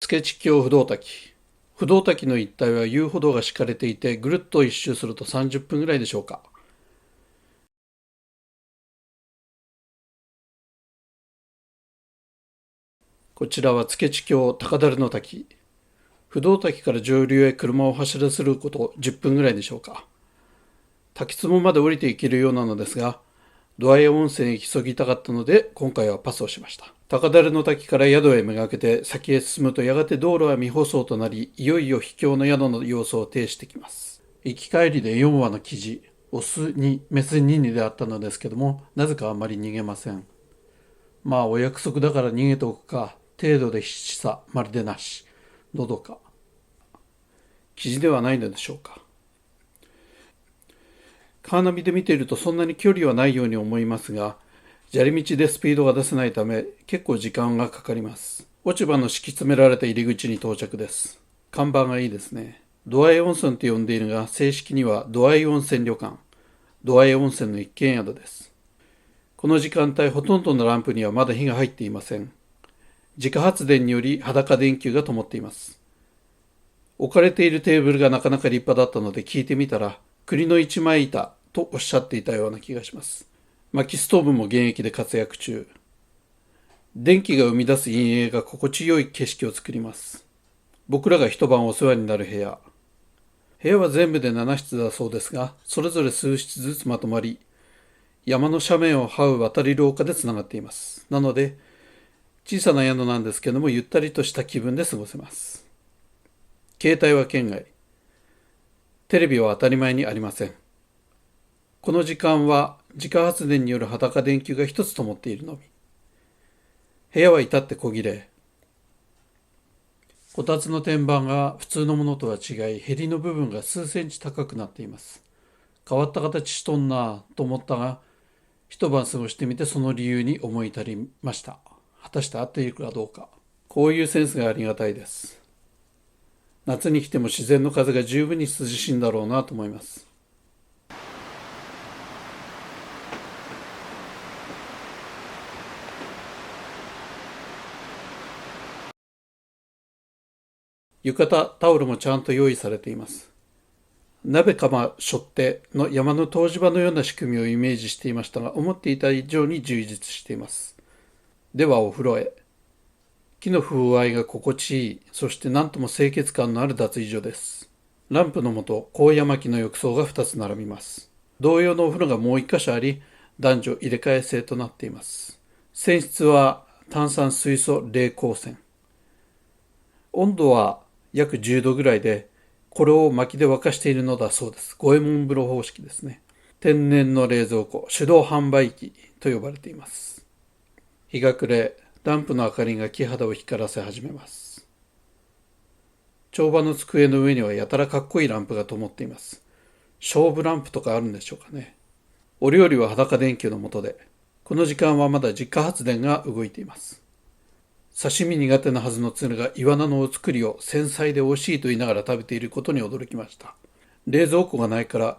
付地峡不動滝。不動滝の一帯は遊歩道が敷かれていて、ぐるっと一周すると30分ぐらいでしょうか。こちらは付地峡高樽の滝。不動滝から上流へ車を走らせること10分ぐらいでしょうか。滝壺まで降りていけるようなのですが、ドアエ温泉へ急ぎたかったので、今回はパスをしました。高樽の滝から宿へめがけて先へ進むと、やがて道路は未舗装となり、いよいよ秘境の宿の様子を呈してきます。行き帰りで4羽の生地、オスにメス2にであったのですけども、なぜかあまり逃げません。まあお約束だから逃げておくか、程度で必死さまるでなし、のどか。生地ではないのでしょうか。カーナビで見ているとそんなに距離はないように思いますが、砂利道でスピードが出せないため結構時間がかかります。落ち葉の敷き詰められた入り口に到着です。看板がいいですね。ドアイ温泉と呼んでいるが、正式にはドアイ温泉旅館、ドアイ温泉の一軒宿です。この時間帯ほとんどのランプにはまだ火が入っていません。自家発電により裸電球が灯っています。置かれているテーブルがなかなか立派だったので聞いてみたら、栗の一枚板とおっしゃっていたような気がします。薪ストーブも現役で活躍中。電気が生み出す陰影が心地よい景色を作ります。僕らが一晩お世話になる部屋。部屋は全部で7室だそうですが、それぞれ数室ずつまとまり、山の斜面を這う渡り廊下でつながっています。なので、小さな宿なんですけども、ゆったりとした気分で過ごせます。携帯は圏外。テレビは当たり前にありません。この時間は自家発電による裸電球が一つ灯っているのみ。部屋は至って小切れ。こたつの天板が普通のものとは違い、へりの部分が数センチ高くなっています。変わった形しとんなと思ったが、一晩過ごしてみてその理由に思い至りました。果たして合っているかどうか。こういうセンスがありがたいです。夏に来ても自然の風が十分に涼しいんだろうなと思います。浴衣、タオルもちゃんと用意されています。鍋釜背負っての山の湯治場のような仕組みをイメージしていましたが、思っていた以上に充実しています。ではお風呂へ。木の風合いが心地いい、そして何とも清潔感のある脱衣所です。ランプの下、高野巻の浴槽が2つ並びます。同様のお風呂がもう1箇所あり、男女入れ替え制となっています。泉質は炭酸水素冷光泉。温度は約10度ぐらいで、これを薪で沸かしているのだそうです。五右衛門風呂方式ですね。天然の冷蔵庫、手動販売機と呼ばれています。日が暮れ、ランプの明かりが木肌を光らせ始めます。帳場の机の上にはやたらかっこいいランプが灯っています。勝負ランプとかあるんでしょうかね。お料理は裸電球の下で、この時間はまだ自家発電が動いています。刺身苦手なはずの鶴がイワナのお作りを繊細で美味しいと言いながら食べていることに驚きました。冷蔵庫がないから、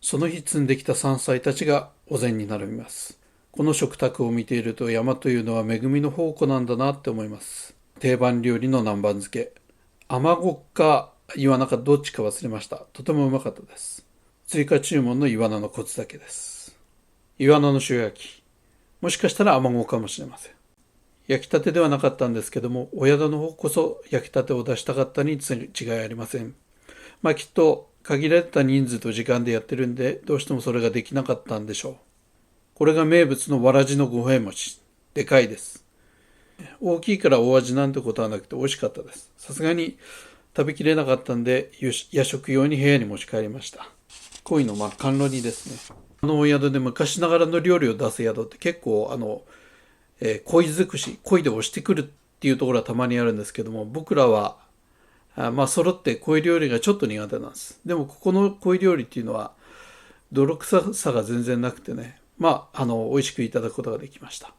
その日摘んできた山菜たちがお膳に並びます。この食卓を見ていると、山というのは恵みの宝庫なんだなって思います。定番料理の南蛮漬け。アマゴかイワナかどっちか忘れました。とてもうまかったです。追加注文のイワナのコツだけです。イワナの塩焼き。もしかしたらアマゴかもしれません。焼きたてではなかったんですけども、お宿の方こそ焼きたてを出したかったに違いありません。まあきっと限られた人数と時間でやってるんで、どうしてもそれができなかったんでしょう。これが名物のわらじの五平餅。でかいです。大きいから大味なんてことはなくて美味しかったです。さすがに食べきれなかったんで、夜食用に部屋に持ち帰りました。鯉の甘露煮ですね。お宿で昔ながらの料理を出す宿って結構鯉尽くし、鯉で押してくるっていうところはたまにあるんですけども、僕らは揃って鯉料理がちょっと苦手なんです。でもここの鯉料理っていうのは泥臭さが全然なくてね、美味しくいただくことができました。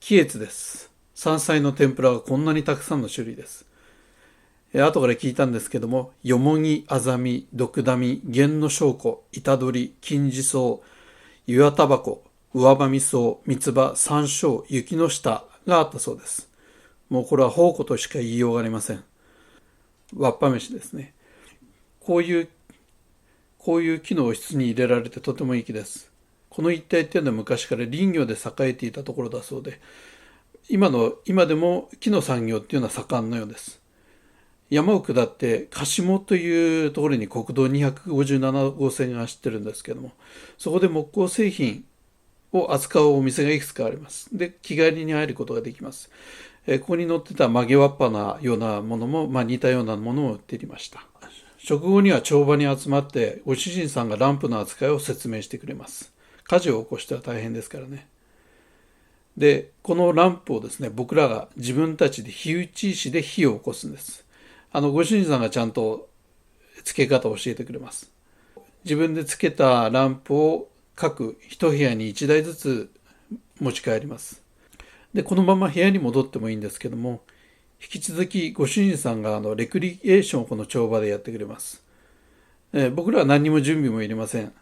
キエツです。山菜の天ぷらがこんなにたくさんの種類です。後から聞いたんですけども、よもぎ、あざみ、ドクダミ、玄の証拠、板取り、金地草、岩タバコ、上葉味噌、三つ葉、山椒、雪の下があったそうです。もうこれは宝庫としか言いようがありません。わっぱ飯ですね。こういう木の室に入れられてとてもいい木です。この一帯っていうのは昔から林業で栄えていたところだそうで、今でも木の産業っていうのは盛んのようです。山を下って柏茂というところに国道257号線が走ってるんですけども、そこで木工製品を扱うお店がいくつかあります。で、気軽に入ることができます。ここに載ってた曲げわっぱなようなものも、似たようなものも売っていました。食後には帳場に集まってご主人さんがランプの扱いを説明してくれます。火事を起こしては大変ですからね。で、このランプをですね、僕らが自分たちで火打ち石で火を起こすんです。ご主人さんがちゃんと付け方を教えてくれます。自分でつけたランプを各一部屋に1台ずつ持ち帰ります。で、このまま部屋に戻ってもいいんですけども、引き続きご主人さんがレクリエーションをこの帳場でやってくれます。僕らは何にも準備もいりません。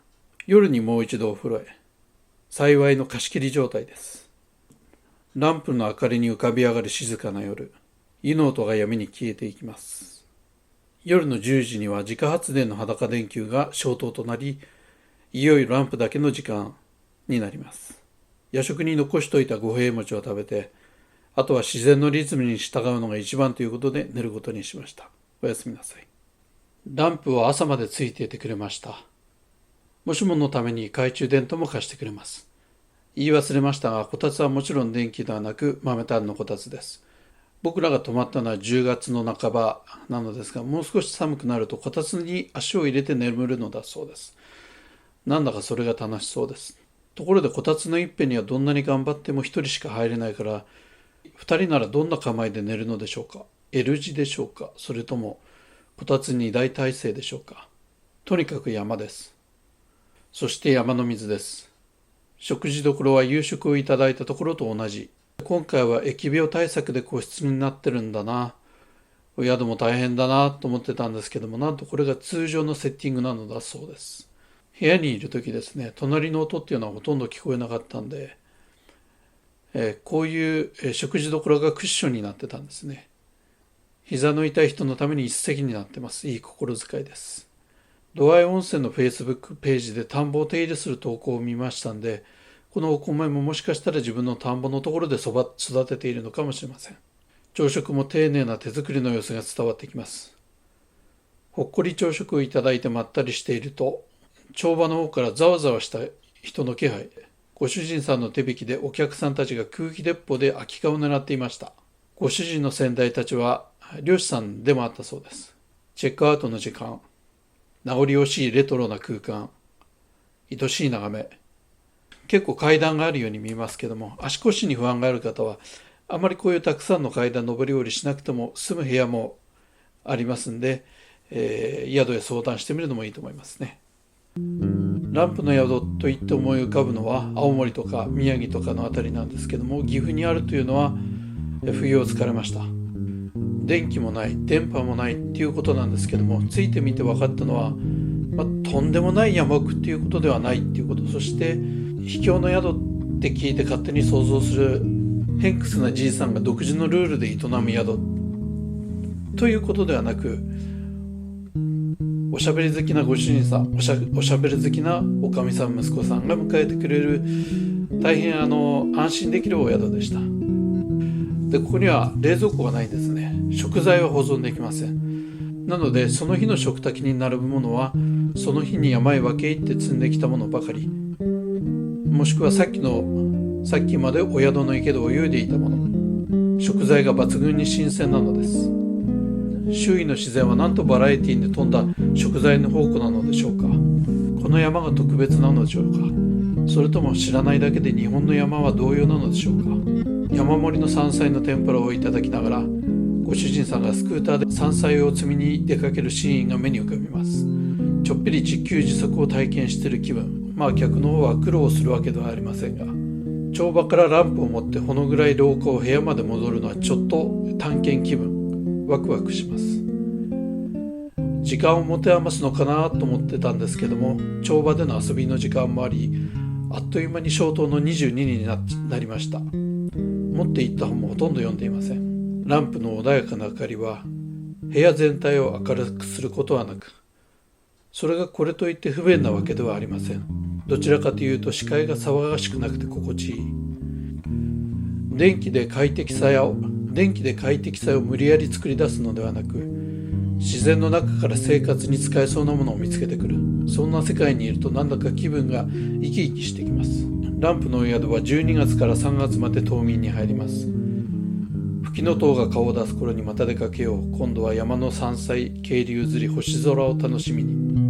夜にもう一度お風呂へ。幸いの貸し切り状態です。ランプの明かりに浮かび上がる静かな夜、湯の音が闇に消えていきます。夜の10時には自家発電の裸電球が消灯となり、いよいよランプだけの時間になります。夜食に残しといた五平餅を食べて、あとは自然のリズムに従うのが一番ということで寝ることにしました。おやすみなさい。ランプは朝までついていてくれました。もしものために懐中電灯も貸してくれます。言い忘れましたが、こたつはもちろん電気ではなく豆炭のこたつです。僕らが泊まったのは10月の半ばなのですが、もう少し寒くなるとこたつに足を入れて眠るのだそうです。なんだかそれが楽しそうです。ところでこたつの一辺にはどんなに頑張っても一人しか入れないから、二人ならどんな構えで寝るのでしょうか。L 字でしょうか、それともこたつに大体制でしょうか。とにかく山です。そして山の水です。食事どころは夕食をいただいたところと同じ。今回は疫病対策で個室になってるんだな。お宿も大変だなと思ってたんですけども、なんとこれが通常のセッティングなのだそうです。部屋にいる時ですね、隣の音っていうのはほとんど聞こえなかったんで、こういう食事どころがクッションになってたんですね。膝の痛い人のために一石になってます。いい心遣いです。ドアイ温泉の Facebook ページで田んぼを手入れする投稿を見ましたんで、このお米ももしかしたら自分の田んぼのところで育てているのかもしれません。朝食も丁寧な手作りの様子が伝わってきます。ほっこり朝食をいただいてまったりしていると、帳場の方からざわざわした人の気配。ご主人さんの手引きでお客さんたちが空気鉄砲で空き缶を狙っていました。ご主人の先代たちは漁師さんでもあったそうです。チェックアウトの時間、名残惜しいレトロな空間、愛しい眺め。結構階段があるように見えますけども、足腰に不安がある方はあまりこういうたくさんの階段上り下りしなくても住む部屋もありますんで、宿へ相談してみるのもいいと思いますね。ランプの宿といって思い浮かぶのは青森とか宮城とかのあたりなんですけども、岐阜にあるというのは冬を疲れました。電気もない電波もないっていうことなんですけども、ついてみて分かったのは、とんでもない山奥っていうことではないっていうこと、そして秘境の宿って聞いて勝手に想像する偏屈なじいさんが独自のルールで営む宿ということではなく、おしゃべり好きなご主人さん、おしゃべり好きなおかみさん、息子さんが迎えてくれる大変安心できるお宿でした。で、ここには冷蔵庫がないんですね。食材は保存できません。なのでその日の食卓に並ぶものはその日に山へ分け入って積んできたものばかり、もしくはさっきまでお宿の池で泳いでいたもの。食材が抜群に新鮮なのです。周囲の自然はなんとバラエティに富んだ食材の宝庫なのでしょうか。この山が特別なのでしょうか。それとも知らないだけで日本の山は同様なのでしょうか。山盛りの山菜の天ぷらをいただきながら、ご主人さんがスクーターで山菜を積みに出かけるシーンが目に浮かびます。ちょっぴり自給自足を体験している気分。客の方は苦労するわけではありませんが、帳場からランプを持ってほのぐらい廊下を部屋まで戻るのはちょっと探検気分。ワクワクします。時間を持て余すのかなと思ってたんですけども、帳場での遊びの時間もあり、あっという間に消灯の22になりました。持っていった本もほとんど読んでいません。ランプの穏やかな明かりは部屋全体を明るくすることはなく、それがこれといって不便なわけではありません。どちらかというと視界が騒がしくなくて心地いい。電気で快適さを無理やり作り出すのではなく、自然の中から生活に使えそうなものを見つけてくる。そんな世界にいるとなんだか気分が生き生きしてきます。ランプのお宿は12月から3月まで冬眠に入ります。吹きの塔が顔を出す頃にまた出かけよう。今度は山の山菜、渓流釣り、星空を楽しみに。